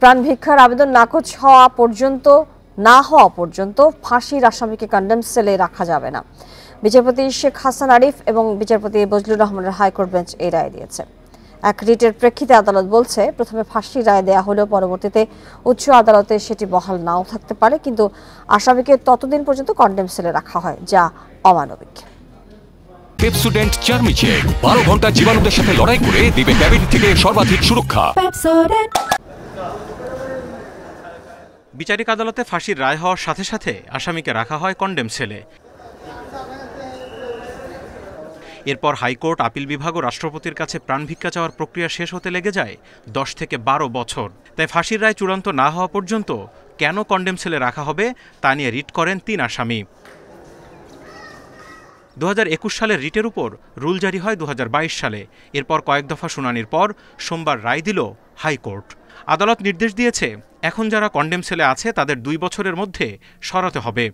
প্রাণ ভিক্ষার আবেদন নাকচ না হওয়া পর্যন্ত ফাঁসির আসামিকে কন্ডেম সেলে রাখা যাবে না। বিচারপতি শেখ হাসান আরিফ এবং বিচারপতি বজলুর রহমানের হাইকোর্ট বেঞ্চ এই রায় দিয়েছে। এক রিটের প্রেক্ষিতে আদালত বলছে, প্রথমে ফাঁসির রায় দেয়া হলেও পরবর্তীতে উচ্চ আদালতে সেটি বহাল নাও থাকতে পারে, কিন্তু আসামিকে ততদিন পর্যন্ত কন্ডেম সেলে রাখা হয়, যা অমানবিক। পেপসোডেন্ট চার্মিচেক 12 ঘন্টা জীবাণুদের সাথে লড়াই করে দিবে ডায়াবেটিস থেকে সর্বাধিক সুরক্ষা। বিচারিক আদালতে ফাঁসির রায় হওয়ার সাথে সাথে আসামিকে রাখা হয় কন্ডেম সেলে। এরপর হাইকোর্ট, আপিল বিভাগ ও রাষ্ট্রপতির কাছে প্রাণ ভিক্ষা চাওয়ার প্রক্রিয়া শেষ হতে লেগে যায় 10 থেকে 12 বছর। তাই ফাঁসির রায় চূড়ান্ত না হওয়া পর্যন্ত কেন কন্ডেম সেলে রাখা হবে তা নিয়ে রিট করেন 3 আসামি। 2021 সালের রিটের উপর রুল জারি হয় 2022 সালে। এরপর কয়েক দফা শুনানির পর সোমবার রায় দিল হাইকোর্ট। আদালত নির্দেশ দিয়েছে, এখন যারা কন্ডেম সেলে আছে তাদের 2 বছরের মধ্যে সরাতে হবে।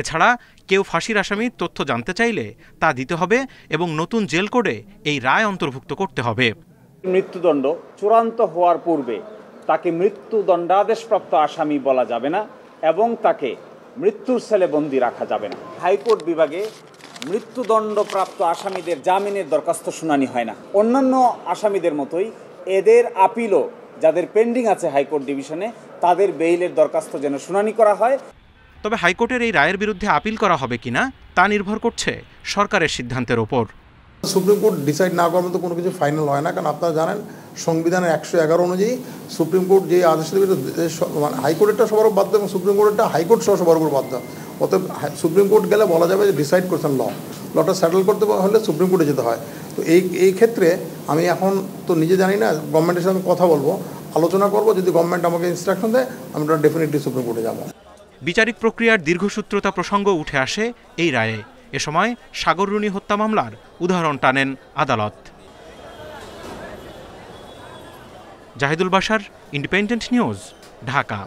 এছাড়া কেউ ফাঁসির আসামির তথ্য জানতে চাইলে তা দিতে হবে এবং নতুন জেল কোডে এই রায় অন্তর্ভুক্ত করতে হবে। মৃত্যুদণ্ড চূড়ান্ত হওয়ার পূর্বে তাকে মৃত্যুদণ্ডাদেশপ্রাপ্ত আসামি বলা যাবে না এবং তাকে মৃত্যুর সেলে বন্দী রাখা যাবে না। হাইকোর্ট বিভাগে মৃত্যুদণ্ডপ্রাপ্ত আসামিদের জামিনের দরখাস্ত শুনানি হয় না। অন্যান্য আসামিদের মতোই এদের আপিলও, যাদের পেন্ডিং আছে হাইকোর্ট ডিভিশনে, তাদের বেইলের দরখাস্ত যেন শুনানি করা হয়। তবে হাইকোর্টের এই রায়ের বিরুদ্ধে আপিল করা হবে কিনা তা নির্ভর করছে সরকারের সিদ্ধান্তের ওপর। সুপ্রিম কোর্ট ডিসাইড না করার মতো কোনো কিছু ফাইনাল হয় না, কারণ আপনারা জানেন সংবিধানের 111 অনুযায়ী সুপ্রিম কোর্ট যে আদেশ দেবে, হাইকোর্টেরটা সবার উপর বাধ্য এবং সুপ্রিম কোর্টেরটা হাইকোর্ট সহ সবার উপর বাধ্য। অতএব সুপ্রিম কোর্ট গেলে বলা যাবে যে ডিসাইড করছেন লটা সেটেল করতে হলে সুপ্রিম কোর্টে যেতে হয়। তো এই ক্ষেত্রে আমি এখন তো নিজে জানি না, গভর্নমেন্টের সাথে কথা বলবো, আলোচনা করব, যদি গভর্নমেন্ট আমাকে ইনস্ট্রাকশন দেয় আমরা ডেফিনেটলি সুপ্রিম কোর্টে যাব। বিচারিক প্রক্রিয়ার দীর্ঘসূত্রতা প্রসঙ্গ উঠে আসে এই রায়ে। এ সময় সাগর রুনি হত্যা মামলার উদাহরণ টানেন আদালত। Zahidul Bashar, Independent News, Dhaka.